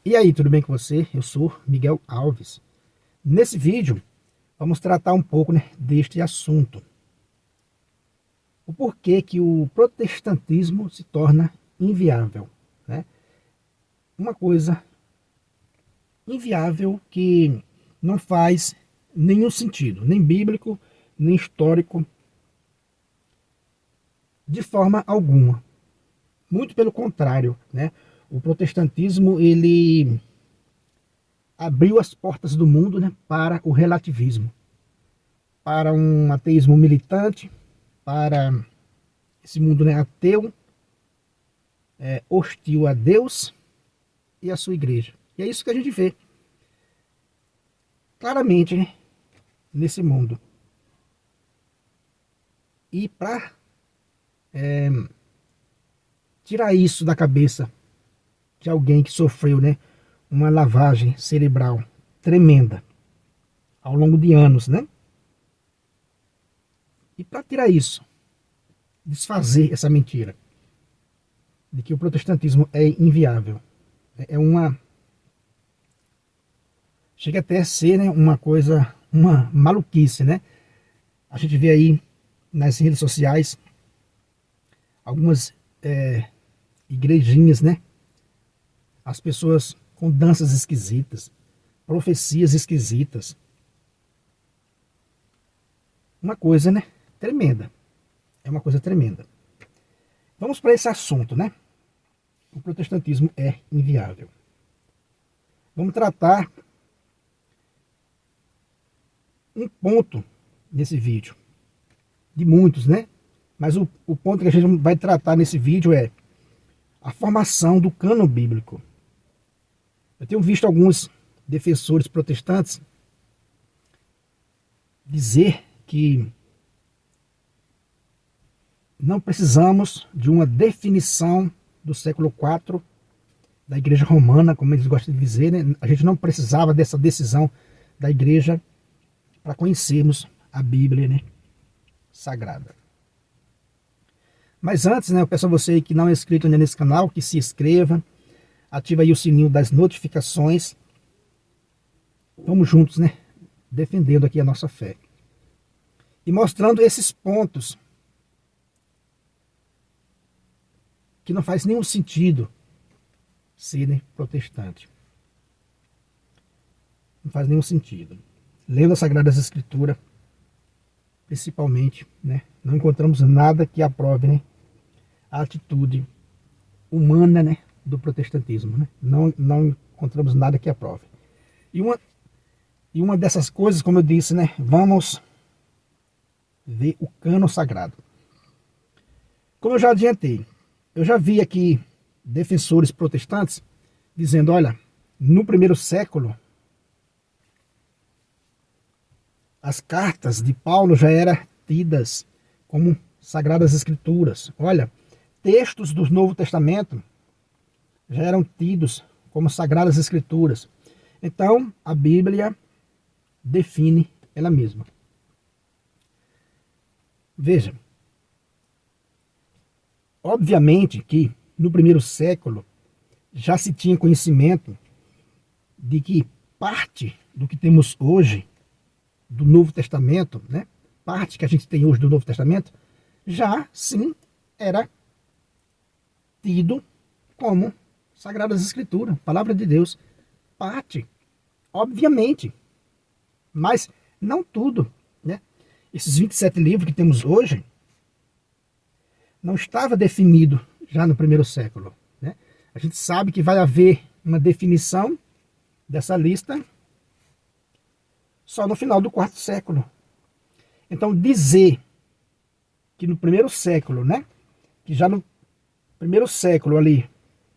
E aí, tudo bem com você? Eu sou Miguel Alves. Nesse vídeo, vamos tratar um pouco, deste assunto. O porquê que o protestantismo se torna inviável, né? Uma coisa inviável que não faz nenhum sentido, nem bíblico, nem histórico, de forma alguma. Muito pelo contrário, né? O protestantismo, ele abriu as portas do mundo, para o relativismo, para um ateísmo militante, para esse mundo, ateu, hostil a Deus e a sua igreja. E é isso que a gente vê claramente, nesse mundo. E para tirar isso da cabeça de alguém que sofreu, uma lavagem cerebral tremenda ao longo de anos, E para tirar isso, desfazer essa mentira de que o protestantismo é inviável, é uma, chega até a ser, uma coisa, uma maluquice, A gente vê aí nas redes sociais algumas igrejinhas, As pessoas com danças esquisitas, profecias esquisitas. Uma coisa, tremenda. É uma coisa tremenda. Vamos para esse assunto, O protestantismo é inviável. Vamos tratar um ponto nesse vídeo, de muitos, Mas o ponto que a gente vai tratar nesse vídeo é a formação do cânon bíblico. Eu tenho visto alguns defensores protestantes dizer que não precisamos de uma definição do século IV da Igreja Romana, como eles gostam de dizer, A gente não precisava dessa decisão da Igreja para conhecermos a Bíblia, Sagrada. Mas antes, eu peço a você que não é inscrito nesse canal, que se inscreva, ativa aí o sininho das notificações. Vamos juntos, defendendo aqui a nossa fé. E mostrando esses pontos que não faz nenhum sentido ser protestante. Não faz nenhum sentido. Lendo as Sagradas Escrituras, principalmente, não encontramos nada que aprove, a atitude humana, do protestantismo, Não encontramos nada que aprove. E uma dessas coisas, como eu disse, vamos ver o cânon sagrado. Como eu já adiantei, eu já vi aqui defensores protestantes dizendo, olha, no primeiro século as cartas de Paulo já eram tidas como Sagradas Escrituras. Olha, textos do Novo Testamento já eram tidos como Sagradas Escrituras. Então, a Bíblia define ela mesma. Veja, obviamente que no primeiro século já se tinha conhecimento de que parte do que temos hoje do Novo Testamento, parte que a gente tem hoje do Novo Testamento, já sim era tido como Sagradas Escrituras, Palavra de Deus. Parte, obviamente, mas não tudo, Esses 27 livros que temos hoje não estava definido já no primeiro século, A gente sabe que vai haver uma definição dessa lista só no final do quarto século. Então dizer que no primeiro século, que já no primeiro século ali,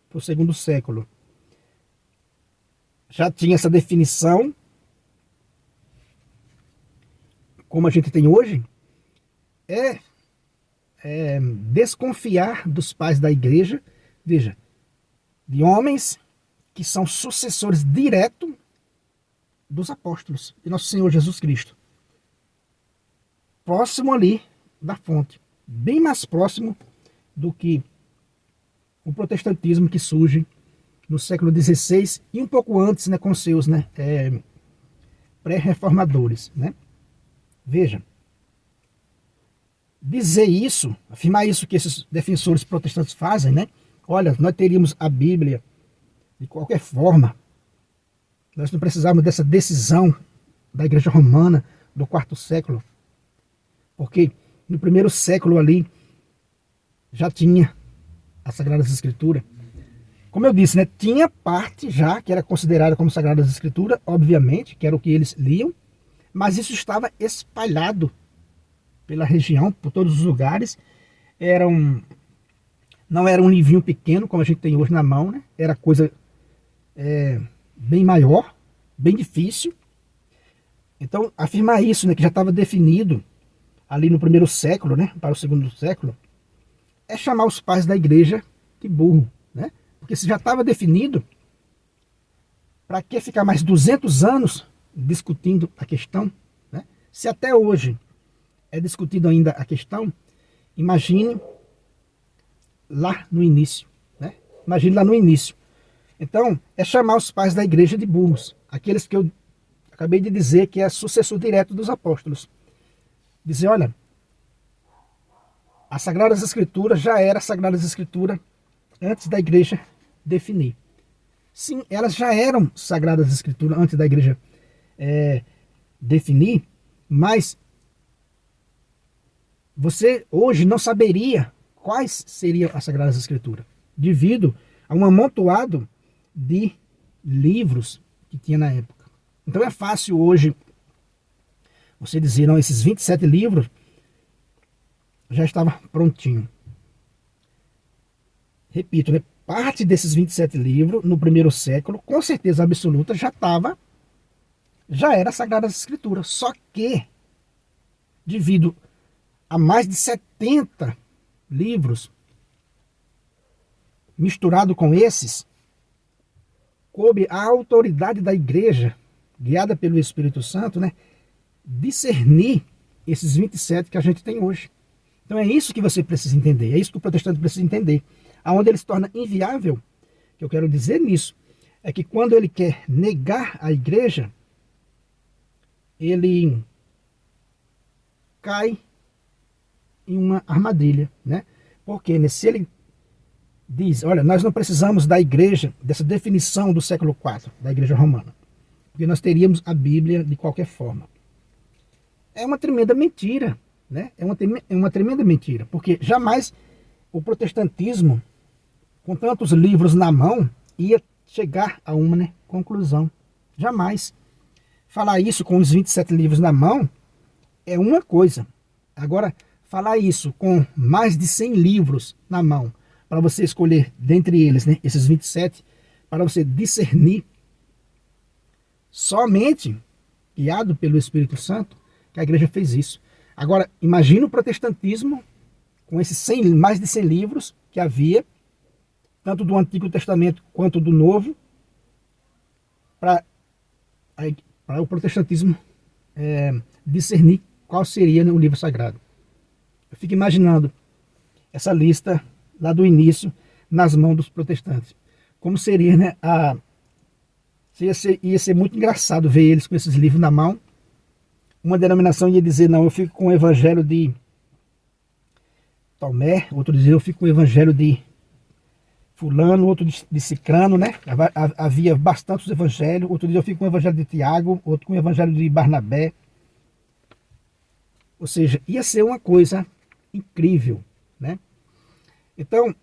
pro segundo século, já tinha essa definição, como a gente tem hoje, é desconfiar dos pais da igreja, veja, de homens que são sucessores diretos dos apóstolos de nosso Senhor Jesus Cristo. Próximo ali da fonte, bem mais próximo do que o protestantismo que surge no século XVI e um pouco antes, né, com seus, né, pré-reformadores, né? Veja, dizer isso, afirmar isso que esses defensores protestantes fazem, né? Olha, nós teríamos a Bíblia de qualquer forma, nós não precisávamos dessa decisão da Igreja Romana do quarto século, porque no primeiro século ali já tinha as Sagradas Escrituras. Como eu disse, né, tinha parte já que era considerada como Sagradas Escrituras, obviamente, que era o que eles liam, mas isso estava espalhado pela região, por todos os lugares. Não era um livrinho pequeno, como a gente tem hoje na mão, né? Era coisa bem maior, bem difícil. Então, afirmar isso, né, que já estava definido ali no primeiro século, né, para o segundo século, é chamar os pais da igreja de burro, né? Porque se já estava definido, para que ficar mais 200 anos discutindo a questão, né? Se até hoje é discutido ainda a questão, imagine lá no início, né? Imagine lá no início. Então, é chamar os pais da igreja de burros, aqueles que eu acabei de dizer que é sucessor direto dos apóstolos. Dizer, olha, as Sagradas Escrituras já era Sagradas Escrituras antes da igreja definir. Sim, elas já eram Sagradas Escrituras antes da igreja definir, mas você hoje não saberia quais seriam as Sagradas Escrituras, devido a um amontoado de livros que tinha na época. Então é fácil hoje você dizer, não, esses 27 livros já estava prontinho. Repito, né? Parte desses 27 livros, no primeiro século, com certeza absoluta, já era Sagradas Escrituras. Só que, devido a mais de 70 livros, misturado com esses, coube a autoridade da igreja, guiada pelo Espírito Santo, né, discernir esses 27 que a gente tem hoje. Então é isso que você precisa entender, é isso que o protestante precisa entender. Aonde ele se torna inviável, que eu quero dizer nisso, é que quando ele quer negar a igreja, ele cai em uma armadilha, né? Porque né, se ele diz, olha, nós não precisamos da igreja, dessa definição do século IV, da igreja romana, porque nós teríamos a Bíblia de qualquer forma. É uma tremenda mentira, né? É uma tremenda mentira, porque jamais o protestantismo, com tantos livros na mão, ia chegar a uma, né, conclusão. Jamais. Falar isso com os 27 livros na mão é uma coisa. Agora, falar isso com mais de 100 livros na mão, para você escolher dentre eles, né, esses 27, para você discernir, somente guiado pelo Espírito Santo, que a igreja fez isso. Agora, imagine o protestantismo com esses mais de 100 livros que havia, tanto do Antigo Testamento quanto do Novo, para o protestantismo discernir qual seria, né, o livro sagrado. Eu fico imaginando essa lista lá do início nas mãos dos protestantes. Como seria, né, ia ser muito engraçado ver eles com esses livros na mão. Uma denominação ia dizer, não, eu fico com o evangelho de Tomé, outro dizia, eu fico com o evangelho de fulano, outro de Cicrano, né? Havia bastantes evangelhos, outro dia eu fico com o evangelho de Tiago, outro com o evangelho de Barnabé. Ou seja, ia ser uma coisa incrível, né? Então,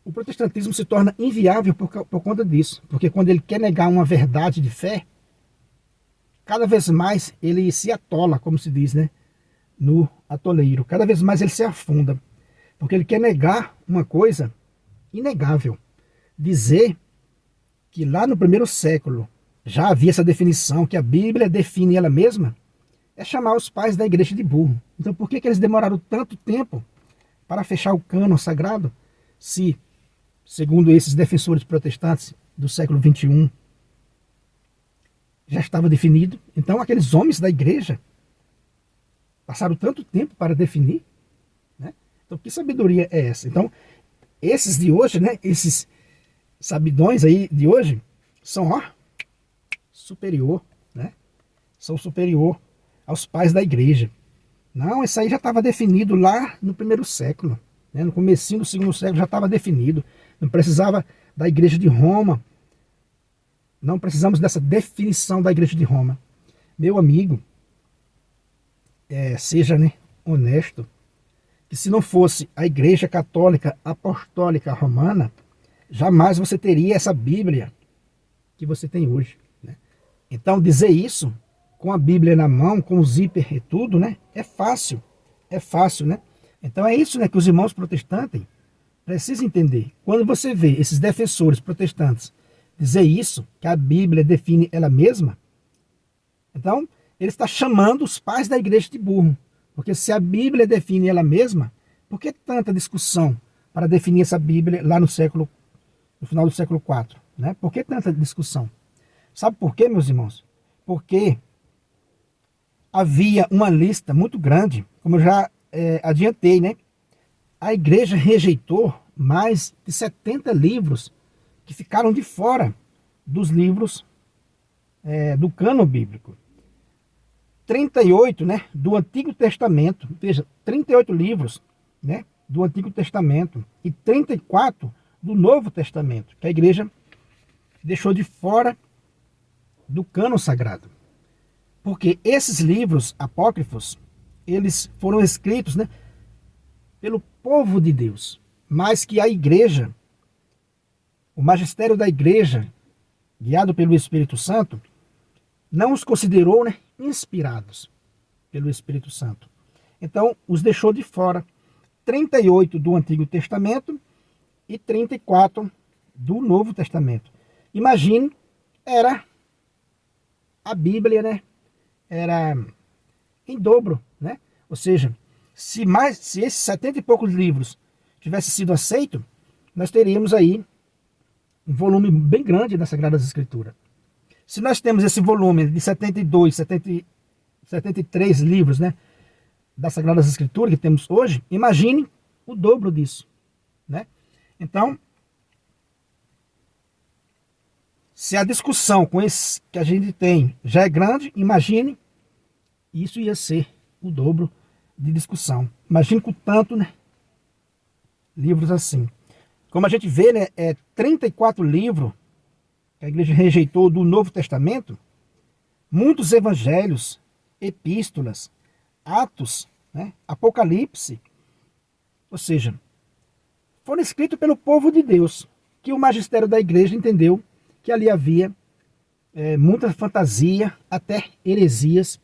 o protestantismo se torna inviável por conta disso, porque quando ele quer negar uma verdade de fé, cada vez mais ele se atola, como se diz, né, no atoleiro. Cada vez mais ele se afunda, porque ele quer negar uma coisa inegável. Dizer que lá no primeiro século já havia essa definição, que a Bíblia define ela mesma, é chamar os pais da igreja de burro. Então por que eles demoraram tanto tempo para fechar o cânon sagrado, se, segundo esses defensores protestantes do século XXI, já estava definido? Então aqueles homens da igreja passaram tanto tempo para definir, né? Então que sabedoria é essa? Então esses de hoje, né, esses sabidões aí de hoje são, ó, superior, né? São superior aos pais da igreja. Não, isso aí já estava definido lá no primeiro século, né? No comecinho do segundo século já estava definido. Não precisava da igreja de Roma. Não precisamos dessa definição da igreja de Roma. Meu amigo, seja, né, honesto, que se não fosse a igreja católica apostólica romana, jamais você teria essa Bíblia que você tem hoje, né? Então dizer isso com a Bíblia na mão, com o zíper e tudo, né, é fácil, né? Então é isso, né, que os irmãos protestantes precisam entender. Quando você vê esses defensores protestantes dizer isso, que a Bíblia define ela mesma, então ele está chamando os pais da igreja de burro. Porque se a Bíblia define ela mesma, por que tanta discussão para definir essa Bíblia lá no final do século IV? Né? Por que tanta discussão? Sabe por quê, meus irmãos? Porque havia uma lista muito grande, como eu já adiantei, né? A igreja rejeitou mais de 70 livros que ficaram de fora dos livros do cânon bíblico. 38, né, do Antigo Testamento, veja, 38 livros, né, do Antigo Testamento e 34 do Novo Testamento, que a igreja deixou de fora do cânon sagrado. Porque esses livros apócrifos, eles foram escritos, né, pelo povo de Deus, mas que a igreja, o magistério da igreja, guiado pelo Espírito Santo, não os considerou, né, inspirados pelo Espírito Santo. Então, os deixou de fora. 38 do Antigo Testamento e 34 do Novo Testamento. Imagine, era a Bíblia, né? Era em dobro, né? Ou seja, se esses 70 e poucos livros tivessem sido aceitos, nós teríamos aí um volume bem grande das Sagradas Escrituras. Se nós temos esse volume de 72, 73 livros, né, das Sagradas Escrituras que temos hoje, imagine o dobro disso, né? Então, se a discussão com esse que a gente tem já é grande, imagine, isso ia ser o dobro de discussão. Imagine com tanto, né, livros assim. Como a gente vê, né, 34 livros que a igreja rejeitou do Novo Testamento, muitos evangelhos, epístolas, Atos, né, Apocalipse, ou seja, foram escritos pelo povo de Deus, que o magistério da igreja entendeu que ali havia muita fantasia, até heresias,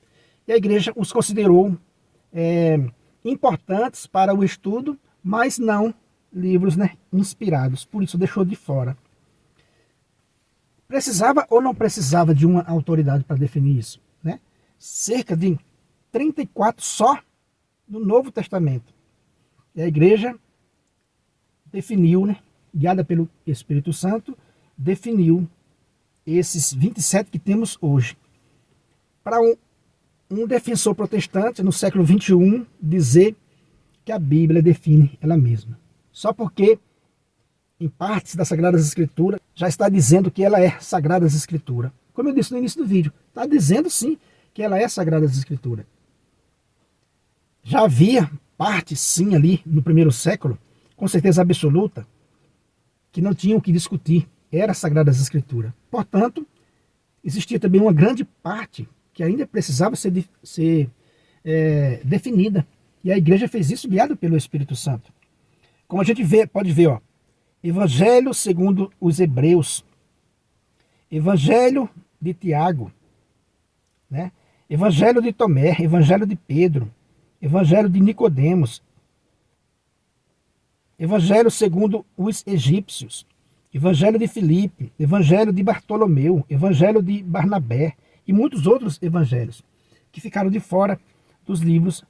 e a igreja os considerou importantes para o estudo, mas não livros, né, inspirados, por isso deixou de fora. Precisava ou não precisava de uma autoridade para definir isso, né? Cerca de 34 só no Novo Testamento. E a igreja definiu, né, guiada pelo Espírito Santo, definiu esses 27 que temos hoje. Para um defensor protestante no século XXI dizer que a Bíblia define ela mesma. Só porque em partes das Sagradas Escrituras já está dizendo que ela é Sagradas Escrituras. Como eu disse no início do vídeo, está dizendo sim que ela é Sagradas Escrituras. Já havia parte sim ali no primeiro século, com certeza absoluta, que não tinham o que discutir, era Sagradas Escrituras. Portanto, existia também uma grande parte que ainda precisava ser definida. E a igreja fez isso guiada pelo Espírito Santo. Como a gente pode ver, ó, Evangelho segundo os Hebreus, Evangelho de Tiago, né? Evangelho de Tomé, Evangelho de Pedro, Evangelho de Nicodemos, Evangelho segundo os egípcios, Evangelho de Filipe, Evangelho de Bartolomeu, Evangelho de Barnabé e muitos outros evangelhos que ficaram de fora dos livros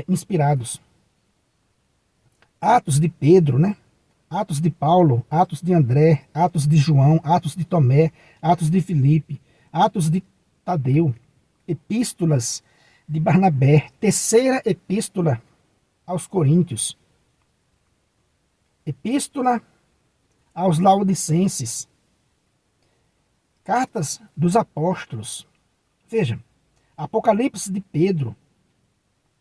inspirados. Atos de Pedro, né? Atos de Paulo, Atos de André, Atos de João, Atos de Tomé, Atos de Filipe, Atos de Tadeu, Epístolas de Barnabé, terceira epístola aos Coríntios, Epístola aos Laodicenses, cartas dos apóstolos. Veja, Apocalipse de Pedro,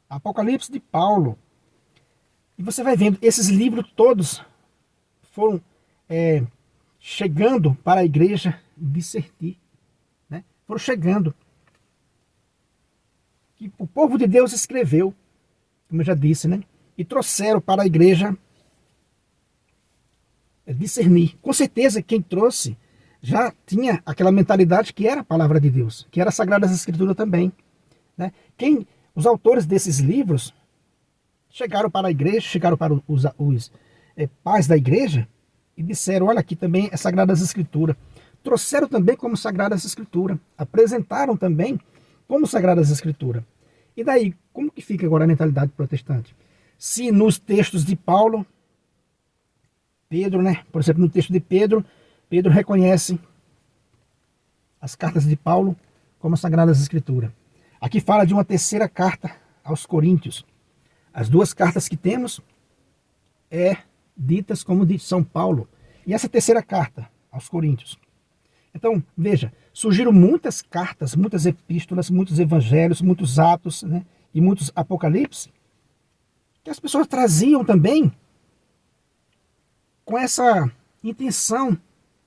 Apocalipse de Paulo. E você vai vendo, esses livros todos foram chegando para a igreja discernir, né? Foram chegando. Que o povo de Deus escreveu, como eu já disse, né? E trouxeram para a igreja discernir. Com certeza quem trouxe já tinha aquela mentalidade que era a palavra de Deus, que era as Sagradas Escrituras também, né? Os autores desses livros chegaram para a igreja, chegaram para os pais da igreja e disseram, olha, aqui também é Sagradas Escrituras. Trouxeram também como Sagradas Escrituras, apresentaram também como Sagradas Escrituras. E daí, como que fica agora a mentalidade protestante? Se nos textos de Paulo, Pedro, né? Por exemplo, no texto de Pedro, Pedro reconhece as cartas de Paulo como Sagradas Escrituras. Aqui fala de uma terceira carta aos Coríntios. As duas cartas que temos ditas como de São Paulo. E essa terceira carta aos Coríntios. Então, veja, surgiram muitas cartas, muitas epístolas, muitos evangelhos, muitos atos, né? E muitos apocalipse, que as pessoas traziam também com essa intenção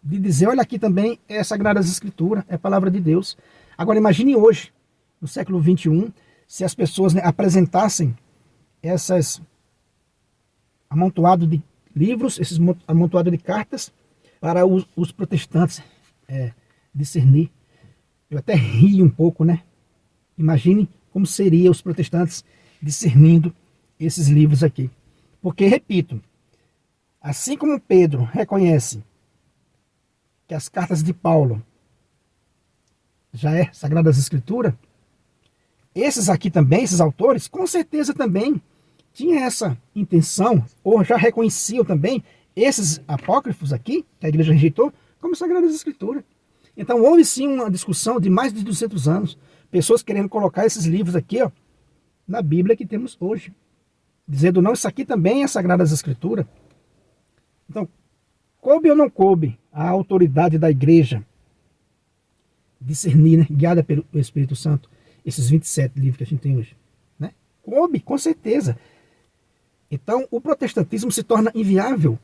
de dizer, olha, aqui também é Sagradas Escrituras, é a palavra de Deus. Agora imagine hoje, no século XXI, se as pessoas, né, apresentassem essas amontoado de livros, esses amontoado de cartas, para os protestantes discernir. Eu até ri um pouco, né? Imagine como seria os protestantes discernindo esses livros aqui. Porque, repito, assim como Pedro reconhece que as cartas de Paulo já é Sagradas Escrituras, esses aqui também, esses autores, com certeza também tinham essa intenção, ou já reconheciam também esses apócrifos aqui, que a igreja rejeitou, como Sagradas Escrituras. Então houve sim uma discussão de mais de 200 anos, pessoas querendo colocar esses livros aqui, ó, na Bíblia que temos hoje, dizendo, não, isso aqui também é Sagradas Escrituras. Então, coube ou não coube a autoridade da igreja discernir, né, guiada pelo Espírito Santo, esses 27 livros que a gente tem hoje, né? Coube, com certeza. Então, o protestantismo se torna inviável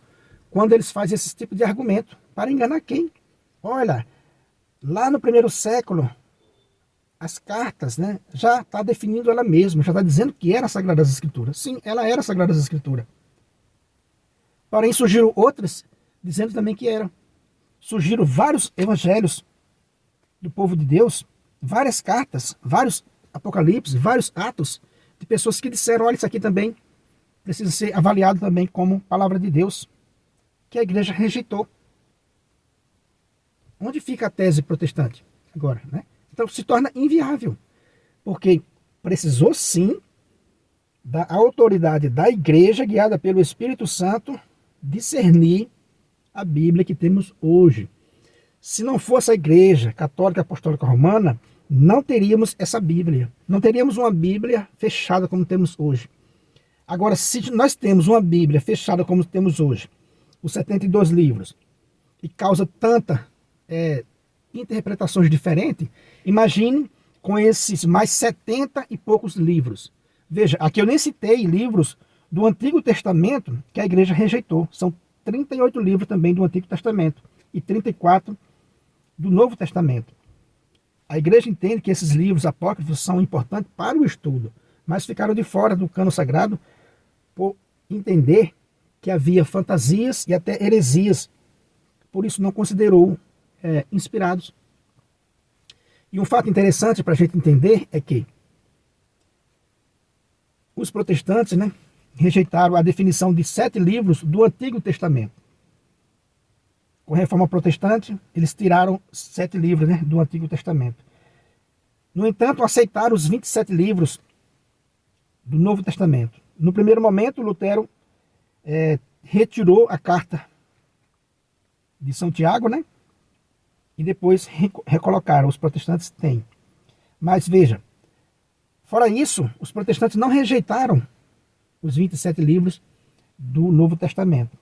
quando eles fazem esse tipo de argumento. Para enganar quem? Olha, lá no primeiro século, as cartas, né, já está definindo ela mesma, já está dizendo que era Sagradas Escrituras. Sim, ela era Sagradas Escrituras. Porém, surgiram outras dizendo também que era. Surgiram vários evangelhos do povo de Deus, várias cartas, vários apocalipse, vários atos de pessoas que disseram, olha, isso aqui também precisa ser avaliado também como palavra de Deus, que a igreja rejeitou. Onde fica a tese protestante agora, né? Então se torna inviável, porque precisou sim da autoridade da igreja, guiada pelo Espírito Santo, discernir a Bíblia que temos hoje. Se não fosse a igreja católica apostólica romana, não teríamos essa Bíblia. Não teríamos uma Bíblia fechada como temos hoje. Agora, se nós temos uma Bíblia fechada como temos hoje, os 72 livros, e causa tanta interpretações diferentes, imagine com esses mais 70 e poucos livros. Veja, aqui eu nem citei livros do Antigo Testamento que a igreja rejeitou. São 38 livros também do Antigo Testamento e 34 do Novo Testamento. A igreja entende que esses livros apócrifos são importantes para o estudo, mas ficaram de fora do cânon sagrado por entender que havia fantasias e até heresias. Por isso não considerou inspirados. E um fato interessante para a gente entender é que os protestantes, né, rejeitaram a definição de 7 livros do Antigo Testamento. Com a Reforma Protestante, eles tiraram 7 livros, né, do Antigo Testamento. No entanto, aceitaram os 27 livros do Novo Testamento. No primeiro momento, Lutero retirou a carta de São Tiago, né? E depois recolocaram. Os protestantes têm. Mas veja, fora isso, os protestantes não rejeitaram os 27 livros do Novo Testamento.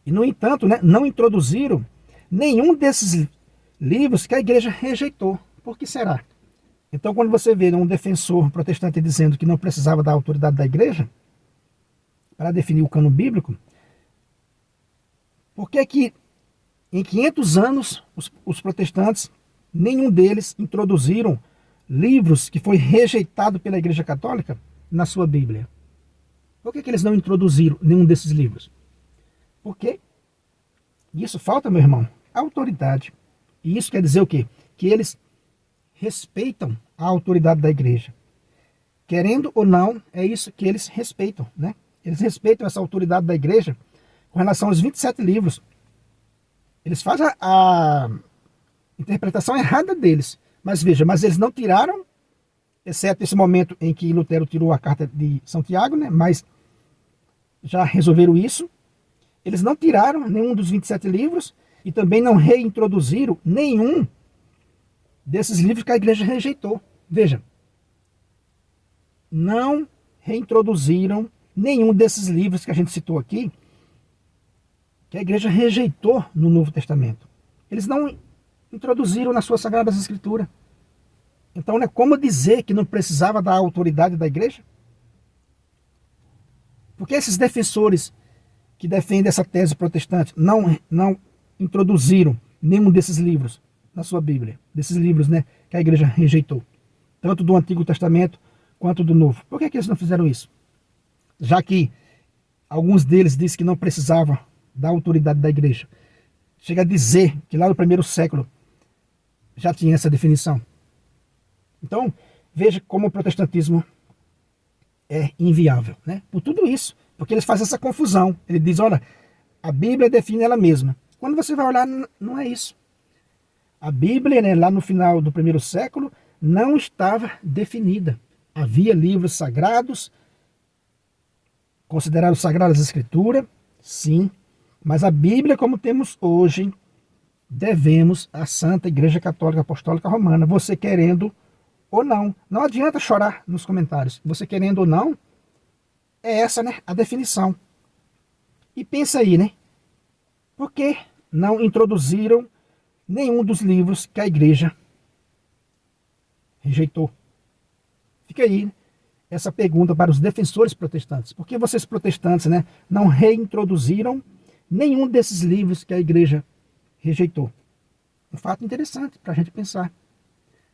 E, no entanto, né, não introduziram nenhum desses livros que a igreja rejeitou. Por que será? Então, quando você vê um defensor protestante dizendo que não precisava da autoridade da igreja para definir o cânon bíblico, por que que em 500 anos os protestantes, nenhum deles introduziram livros que foi rejeitado pela igreja católica na sua Bíblia? Por que que eles não introduziram nenhum desses livros? Porque isso falta, meu irmão, autoridade. E isso quer dizer o quê? Que eles respeitam a autoridade da igreja. Querendo ou não, é isso que eles respeitam, né? Eles respeitam essa autoridade da igreja com relação aos 27 livros. Eles fazem a interpretação errada deles. Mas veja, mas eles não tiraram, exceto esse momento em que Lutero tirou a carta de São Tiago, né? Mas já resolveram isso. Eles não tiraram nenhum dos 27 livros e também não reintroduziram nenhum desses livros que a igreja rejeitou. Veja, não reintroduziram nenhum desses livros que a gente citou aqui, que a igreja rejeitou no Novo Testamento. Eles não introduziram nas suas Sagradas Escrituras. Então, né, como dizer que não precisava da autoridade da igreja? Porque esses defensores que defendem essa tese protestante não introduziram nenhum desses livros na sua Bíblia, desses livros, né, que a igreja rejeitou, tanto do Antigo Testamento quanto do Novo. Por que eles não fizeram isso? Já que alguns deles dizem que não precisavam da autoridade da igreja. Chega a dizer que lá no primeiro século já tinha essa definição. Então, veja como o protestantismo é inviável, né? Por tudo isso, porque eles fazem essa confusão. Ele diz, olha, a Bíblia define ela mesma. Quando você vai olhar, não é isso. A Bíblia, né, lá no final do primeiro século, não estava definida. Havia livros sagrados, considerados sagradas Escrituras, sim, mas a Bíblia, como temos hoje, devemos à Santa Igreja Católica Apostólica Romana, você querendo ou não. Não adianta chorar nos comentários. Você querendo ou não, é essa, né, a definição. E pensa aí, né? Por que não introduziram nenhum dos livros que a igreja rejeitou? Fica aí, né, essa pergunta para os defensores protestantes. Por que vocês protestantes, né, não reintroduziram nenhum desses livros que a igreja rejeitou? Um fato interessante para a gente pensar.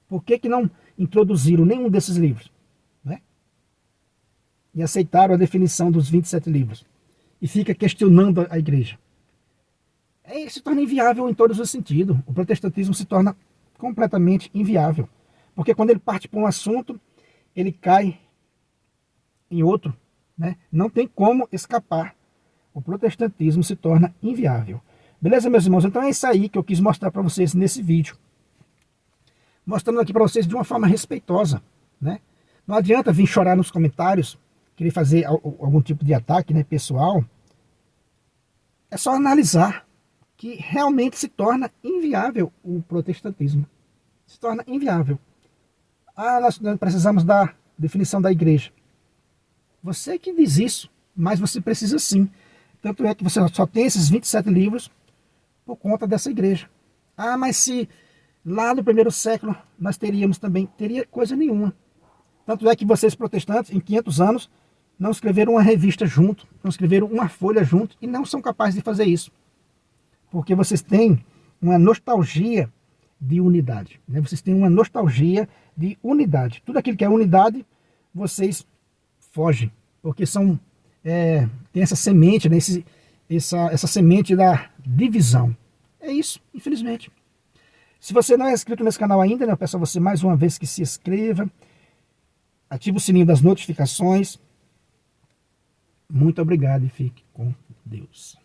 Por que não introduziram nenhum desses livros, né? E aceitaram a definição dos 27 livros? E fica questionando a igreja. Se torna inviável em todos os sentidos. O protestantismo se torna completamente inviável. Porque quando ele parte para um assunto, ele cai em outro, né? Não tem como escapar. O protestantismo se torna inviável. Beleza, meus irmãos? Então é isso aí que eu quis mostrar para vocês nesse vídeo. Mostrando aqui para vocês de uma forma respeitosa, né? Não adianta vir chorar nos comentários, querer fazer algum tipo de ataque, né, pessoal. É só analisar que realmente se torna inviável o protestantismo. Se torna inviável. Nós precisamos da definição da igreja. Você que diz isso, mas você precisa sim. Tanto é que você só tem esses 27 livros por conta dessa igreja. Mas se lá no primeiro século nós teríamos também, teria coisa nenhuma. Tanto é que vocês protestantes, em 500 anos, não escreveram uma revista junto, não escreveram uma folha junto, e não são capazes de fazer isso. Porque vocês têm uma nostalgia de unidade, né? Vocês têm uma nostalgia de unidade. Tudo aquilo que é unidade, vocês fogem, porque tem essa semente, né? essa semente da divisão. É isso, infelizmente. Se você não é inscrito nesse canal ainda, né, eu peço a você mais uma vez que se inscreva, ative o sininho das notificações. Muito obrigado e fique com Deus.